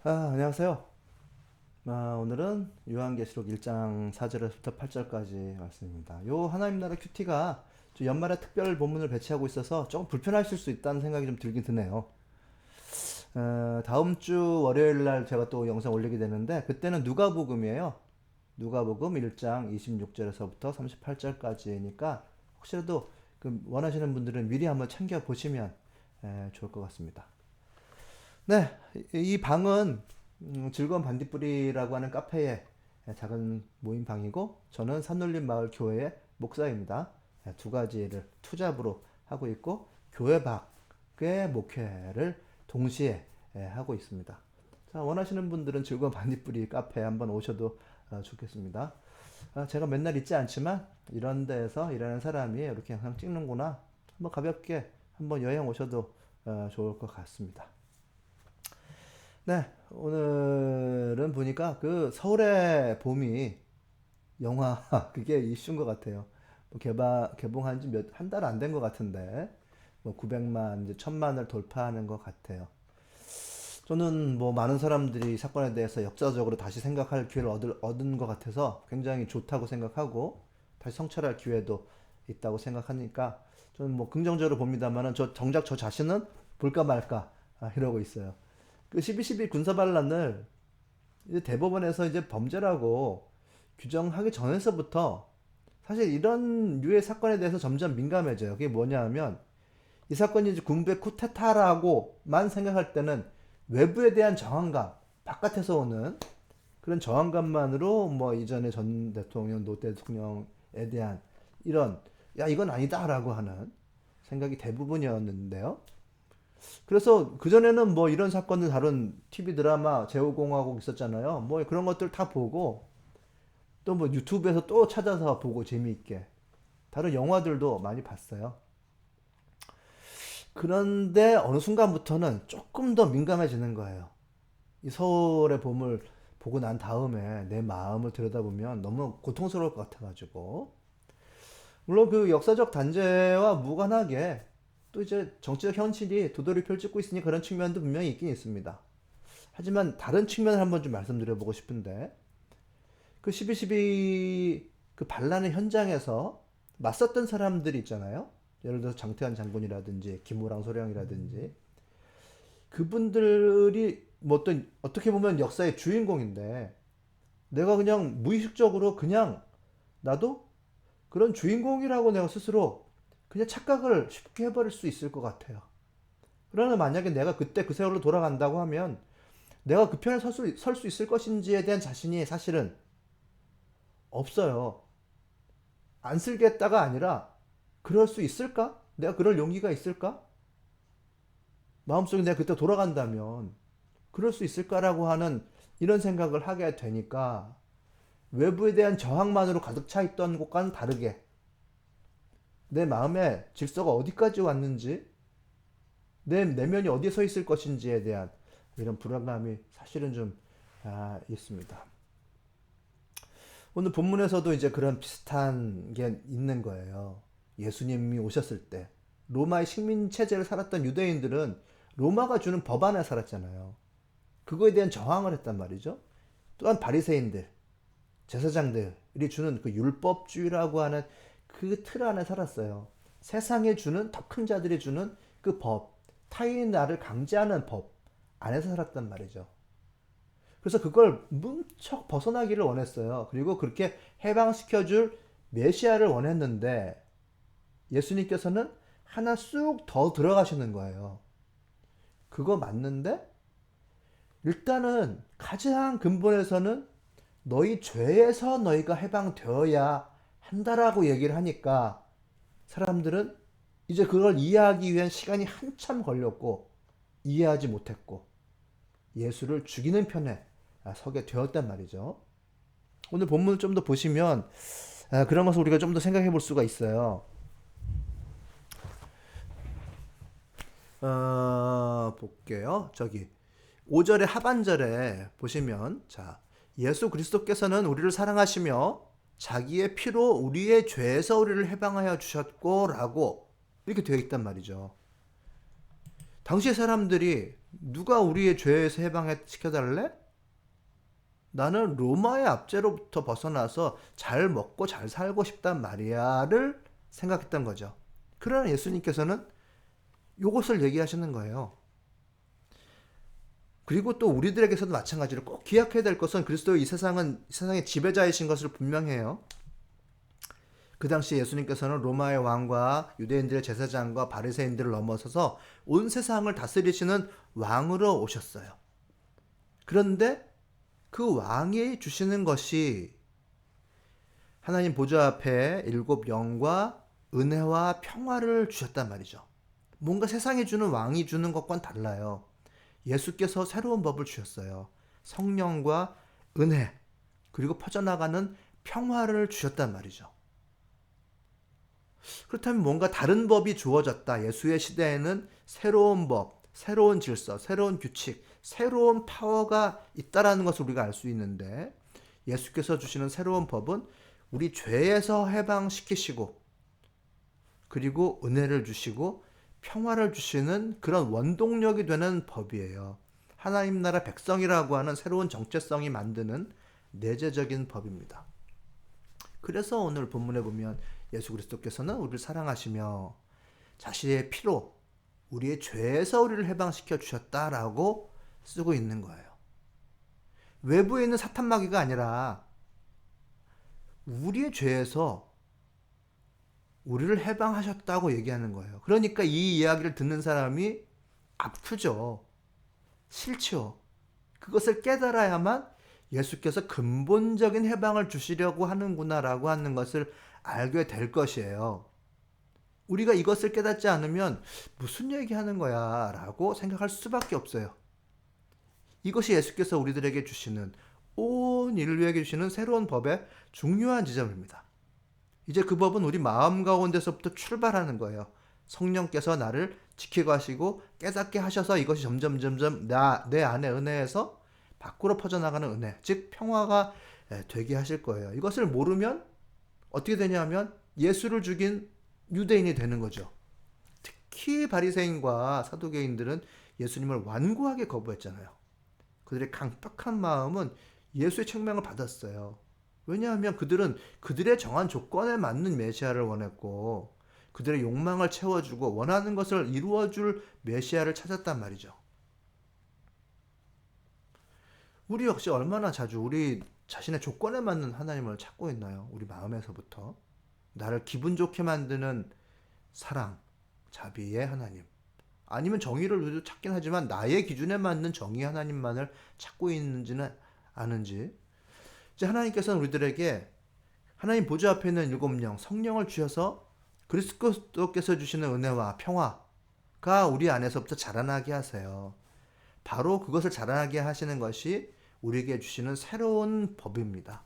안녕하세요. 오늘은 요한계시록 1장 4절에서부터 8절까지 말씀입니다. 요 하나님 나라 큐티가 연말에 특별 본문을 배치하고 있어서 조금 불편하실 수 있다는 생각이 좀 들긴 드네요. 다음 주 월요일 날 제가 또 영상 올리게 되는데 그때는 누가복음이에요. 누가복음 1장 26절에서부터 38절까지니까 혹시라도 원하시는 분들은 미리 한번 챙겨 보시면 좋을 것 같습니다. 네, 이 방은 즐거운 반딧불이라고 하는 카페의 작은 모임 방이고 저는 산울림 마을 교회의 목사입니다. 두 가지를 투잡으로 하고 있고 교회 밖의 목회를 동시에 하고 있습니다. 자, 원하시는 분들은 즐거운 반딧불이 카페에 한번 오셔도 좋겠습니다. 제가 맨날 있지 않지만 이런 데에서 일하는 사람이 이렇게 영상 찍는구나 한번 가볍게 한번 여행 오셔도 좋을 것 같습니다. 네, 오늘은 보니까 그 서울의 봄이 영화 그게 이슈인 것 같아요. 뭐 개봉한 지 한 달 안 된 것 같은데 뭐 900만 이제 1000만을 돌파하는 것 같아요. 저는 뭐 많은 사람들이 사건에 대해서 역사적으로 다시 생각할 기회를 얻은 것 같아서 굉장히 좋다고 생각하고 다시 성찰할 기회도 있다고 생각하니까 저는 뭐 긍정적으로 봅니다만은 정작 저 자신은 볼까 말까 이러고 있어요. 그 12.12 군사반란을 이제 대법원에서 이제 범죄라고 규정하기 전에서부터 사실 이런 류의 사건에 대해서 점점 민감해져요. 그게 뭐냐 하면 이 사건이 이제 군부의 쿠데타라고만 생각할 때는 외부에 대한 저항감, 바깥에서 오는 그런 저항감만으로 뭐 이전에 전 대통령, 노 대통령에 대한 이런 야 이건 아니다라고 하는 생각이 대부분이었는데요. 그래서 그전에는 뭐 이런 사건을 다룬 TV 드라마 제오공화국 있었잖아요. 뭐 그런 것들 다 보고 또 뭐 유튜브에서 또 찾아서 보고 재미있게 다른 영화들도 많이 봤어요. 그런데 어느 순간부터는 조금 더 민감해지는 거예요. 이 서울의 봄을 보고 난 다음에 내 마음을 들여다보면 너무 고통스러울 것 같아가지고 물론 그 역사적 단죄와 무관하게 또 이제 정치적 현실이 도돌이 펼치고 있으니 그런 측면도 분명히 있긴 있습니다. 하지만 다른 측면을 한번 좀 말씀드려보고 싶은데 그 12.12 그 반란의 현장에서 맞섰던 사람들이 있잖아요. 예를 들어서 장태환 장군이라든지 김호랑 소령이라든지 그분들이 뭐 어떻게 보면 역사의 주인공인데 내가 그냥 무의식적으로 그냥 나도 그런 주인공이라고 내가 스스로 그냥 착각을 쉽게 해버릴 수 있을 것 같아요. 그러나 만약에 내가 그때 그 세월로 돌아간다고 하면 내가 그 편에 설 수 있을 것인지에 대한 자신이 사실은 없어요. 안 쓸겠다가 아니라 그럴 수 있을까? 내가 그럴 용기가 있을까? 마음속에 내가 그때 돌아간다면 그럴 수 있을까라고 하는 이런 생각을 하게 되니까 외부에 대한 저항만으로 가득 차 있던 것과는 다르게 내 마음의 질서가 어디까지 왔는지 내 내면이 어디에 서 있을 것인지에 대한 이런 불안감이 사실은 좀 있습니다. 오늘 본문에서도 이제 그런 비슷한 게 있는 거예요. 예수님이 오셨을 때 로마의 식민 체제를 살았던 유대인들은 로마가 주는 법 안에 살았잖아요. 그거에 대한 저항을 했단 말이죠. 또한 바리새인들, 제사장들이 주는 그 율법주의라고 하는 그 틀 안에 살았어요. 세상에 주는 더 큰 자들이 주는 그 법, 타인의 나를 강제하는 법 안에서 살았단 말이죠. 그래서 그걸 문척 벗어나기를 원했어요. 그리고 그렇게 해방시켜줄 메시아를 원했는데 예수님께서는 하나 쑥 더 들어가시는 거예요. 그거 맞는데 일단은 가장 근본에서는 너희 죄에서 너희가 해방되어야 한다라고 얘기를 하니까 사람들은 이제 그걸 이해하기 위한 시간이 한참 걸렸고 이해하지 못했고 예수를 죽이는 편에 서게 되었단 말이죠. 오늘 본문을 좀 더 보시면 그런 것을 우리가 좀 더 생각해 볼 수가 있어요. 볼게요. 저기 5절의 하반절에 보시면 자 예수 그리스도께서는 우리를 사랑하시며 자기의 피로 우리의 죄에서 우리를 해방하여 주셨고 라고 이렇게 되어 있단 말이죠. 당시의 사람들이 누가 우리의 죄에서 해방시켜달래? 나는 로마의 압제로부터 벗어나서 잘 먹고 잘 살고 싶단 말이야를 생각했던 거죠. 그러나 예수님께서는 이것을 얘기하시는 거예요. 그리고 또 우리들에게서도 마찬가지로 꼭 기억해야 될 것은 그리스도 이 세상의 지배자이신 것을 분명해요. 그 당시 예수님께서는 로마의 왕과 유대인들의 제사장과 바리새인들을 넘어서서 온 세상을 다스리시는 왕으로 오셨어요. 그런데 그 왕이 주시는 것이 하나님 보좌 앞에 일곱 영과 은혜와 평화를 주셨단 말이죠. 뭔가 세상에 주는 왕이 주는 것과는 달라요. 예수께서 새로운 법을 주셨어요. 성령과 은혜, 그리고 퍼져나가는 평화를 주셨단 말이죠. 그렇다면 뭔가 다른 법이 주어졌다. 예수의 시대에는 새로운 법, 새로운 질서, 새로운 규칙, 새로운 파워가 있다라는 것을 우리가 알 수 있는데, 예수께서 주시는 새로운 법은 우리 죄에서 해방시키시고, 그리고 은혜를 주시고 평화를 주시는 그런 원동력이 되는 법이에요. 하나님 나라 백성이라고 하는 새로운 정체성이 만드는 내재적인 법입니다. 그래서 오늘 본문에 보면 예수 그리스도께서는 우리를 사랑하시며 자신의 피로 우리의 죄에서 우리를 해방시켜 주셨다라고 쓰고 있는 거예요. 외부에 있는 사탄 마귀가 아니라 우리의 죄에서 우리를 해방하셨다고 얘기하는 거예요. 그러니까 이 이야기를 듣는 사람이 아프죠. 싫죠. 그것을 깨달아야만 예수께서 근본적인 해방을 주시려고 하는구나라고 하는 것을 알게 될 것이에요. 우리가 이것을 깨닫지 않으면 무슨 얘기하는 거야 라고 생각할 수밖에 없어요. 이것이 예수께서 우리들에게 주시는, 온 인류에게 주시는 새로운 법의 중요한 지점입니다. 이제 그 법은 우리 마음 가운데서부터 출발하는 거예요. 성령께서 나를 지키고 하시고 깨닫게 하셔서 이것이 점점 내 안에 은혜에서 밖으로 퍼져나가는 은혜, 즉 평화가 되게 하실 거예요. 이것을 모르면 어떻게 되냐면 예수를 죽인 유대인이 되는 거죠. 특히 바리새인과 사두개인들은 예수님을 완고하게 거부했잖아요. 그들의 강팍한 마음은 예수의 책망을 받았어요. 왜냐하면 그들은 그들의 정한 조건에 맞는 메시아를 원했고 그들의 욕망을 채워주고 원하는 것을 이루어줄 메시아를 찾았단 말이죠. 우리 역시 얼마나 자주 우리 자신의 조건에 맞는 하나님을 찾고 있나요? 우리 마음에서부터. 나를 기분 좋게 만드는 사랑, 자비의 하나님. 아니면 정의를 우리도 찾긴 하지만 나의 기준에 맞는 정의 하나님만을 찾고 있는지는 아는지. 이제 하나님께서는 우리들에게 하나님 보좌 앞에 있는 일곱 영, 성령을 주셔서 그리스도께서 주시는 은혜와 평화가 우리 안에서부터 자라나게 하세요. 바로 그것을 자라나게 하시는 것이 우리에게 주시는 새로운 법입니다.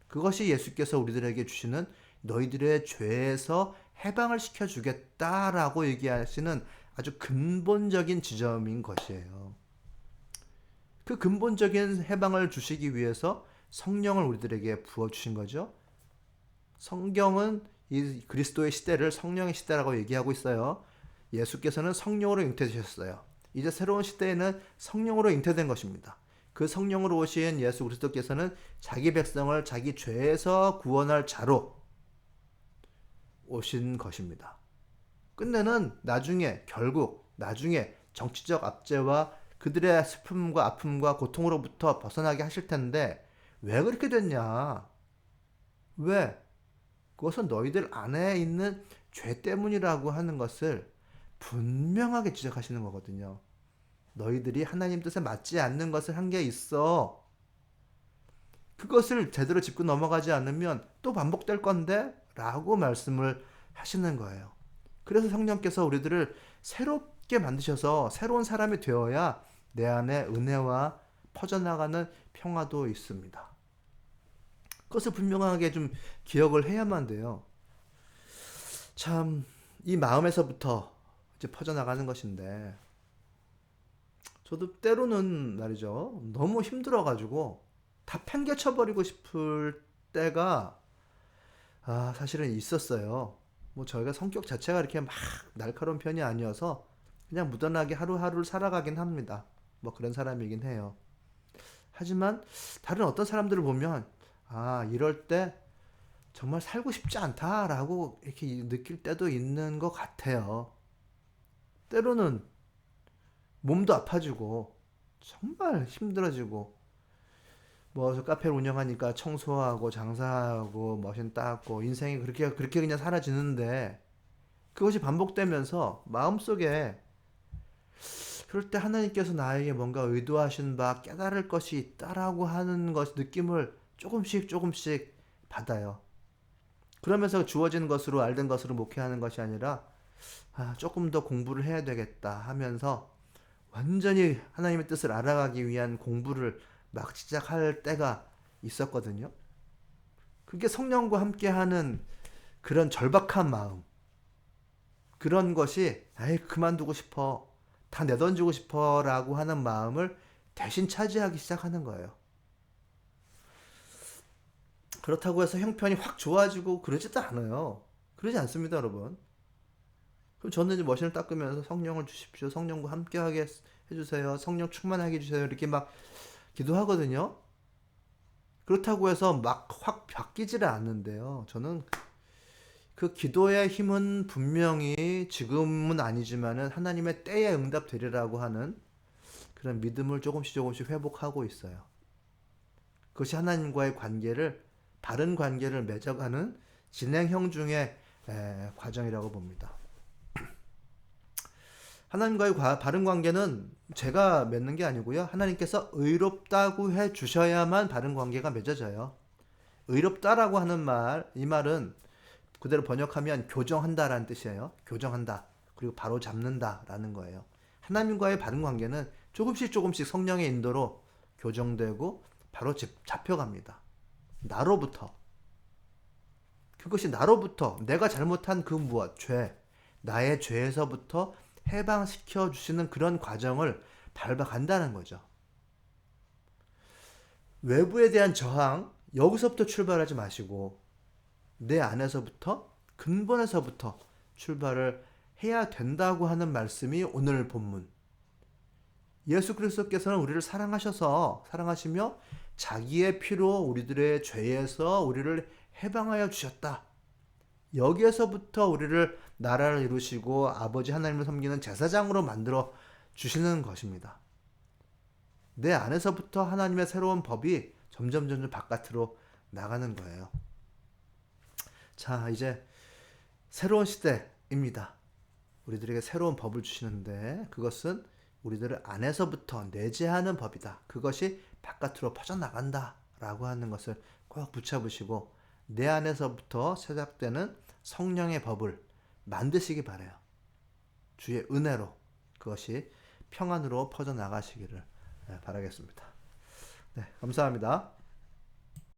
그것이 예수께서 우리들에게 주시는 너희들의 죄에서 해방을 시켜주겠다라고 얘기하시는 아주 근본적인 지점인 것이에요. 그 근본적인 해방을 주시기 위해서 성령을 우리들에게 부어주신 거죠. 성경은 이 그리스도의 시대를 성령의 시대라고 얘기하고 있어요. 예수께서는 성령으로 잉태되셨어요. 이제 새로운 시대에는 성령으로 잉태된 것입니다. 그 성령으로 오신 예수 그리스도께서는 자기 백성을 자기 죄에서 구원할 자로 오신 것입니다. 끝내는 결국 나중에 정치적 압제와 그들의 슬픔과 아픔과 고통으로부터 벗어나게 하실 텐데 왜 그렇게 됐냐? 왜? 그것은 너희들 안에 있는 죄 때문이라고 하는 것을 분명하게 지적하시는 거거든요. 너희들이 하나님 뜻에 맞지 않는 것을 한 게 있어. 그것을 제대로 짚고 넘어가지 않으면 또 반복될 건데? 라고 말씀을 하시는 거예요. 그래서 성령께서 우리들을 새롭게 만드셔서 새로운 사람이 되어야 내 안에 은혜와 퍼져나가는 평화도 있습니다. 그것을 분명하게 좀 기억을 해야만 돼요. 참, 이 마음에서부터 이제 퍼져나가는 것인데, 저도 때로는 말이죠. 너무 힘들어가지고 다 팽개쳐버리고 싶을 때가 사실은 있었어요. 뭐 저희가 성격 자체가 이렇게 막 날카로운 편이 아니어서 그냥 무던하게 하루하루를 살아가긴 합니다. 뭐 그런 사람이긴 해요. 하지만 다른 어떤 사람들을 보면 아, 이럴 때 정말 살고 싶지 않다라고 이렇게 느낄 때도 있는 것 같아요. 때로는 몸도 아파지고 정말 힘들어지고 뭐 저 카페를 운영하니까 청소하고 장사하고 머신 닦고 인생이 그렇게 그냥 사라지는데 그것이 반복되면서 마음속에 그럴 때 하나님께서 나에게 뭔가 의도하신 바 깨달을 것이 있다라고 하는 것 느낌을 조금씩 받아요. 그러면서 주어진 것으로 알던 것으로 목회하는 것이 아니라 아, 조금 더 공부를 해야 되겠다 하면서 완전히 하나님의 뜻을 알아가기 위한 공부를 막 시작할 때가 있었거든요. 그게 성령과 함께하는 그런 절박한 마음, 그런 것이 아예 그만두고 싶어, 다 내던지고 싶어라고 하는 마음을 대신 차지하기 시작하는 거예요. 그렇다고 해서 형편이 확 좋아지고 그러지도 않아요. 그러지 않습니다, 여러분. 그럼 저는 이제 머신을 닦으면서 성령을 주십시오, 성령과 함께하게 해주세요, 성령 충만하게 해주세요 이렇게 막 기도하거든요. 그렇다고 해서 막 확 바뀌지를 않는데요. 저는 그 기도의 힘은 분명히 지금은 아니지만은 하나님의 때에 응답되리라고 하는 그런 믿음을 조금씩 회복하고 있어요. 그것이 하나님과의 관계를 바른 관계를 맺어가는 진행형 중의 과정이라고 봅니다. 하나님과의 바른 관계는 제가 맺는 게 아니고요. 하나님께서 의롭다고 해 주셔야만 바른 관계가 맺어져요. 의롭다라고 하는 말, 이 말은 그대로 번역하면 교정한다라는 뜻이에요. 교정한다. 그리고 바로 잡는다라는 거예요. 하나님과의 바른 관계는 조금씩 성령의 인도로 교정되고 바로 잡혀갑니다. 나로부터. 그것이 나로부터 내가 잘못한 그 무엇, 죄, 나의 죄에서부터 해방시켜 주시는 그런 과정을 밟아간다는 거죠. 외부에 대한 저항, 여기서부터 출발하지 마시고 내 안에서부터 근본에서부터 출발을 해야 된다고 하는 말씀이 오늘 본문. 예수 그리스도께서는 우리를 사랑하시며 자기의 피로 우리들의 죄에서 우리를 해방하여 주셨다. 여기에서부터 우리를 나라를 이루시고 아버지 하나님을 섬기는 제사장으로 만들어 주시는 것입니다. 내 안에서부터 하나님의 새로운 법이 점점 바깥으로 나가는 거예요. 자, 이제 새로운 시대입니다. 우리들에게 새로운 법을 주시는데 그것은 우리들을 안에서부터 내재하는 법이다. 그것이 바깥으로 퍼져나간다 라고 하는 것을 꼭 붙여보시고 내 안에서부터 시작되는 성령의 법을 만드시기 바라요. 주의 은혜로 그것이 평안으로 퍼져나가시기를 바라겠습니다. 네, 감사합니다.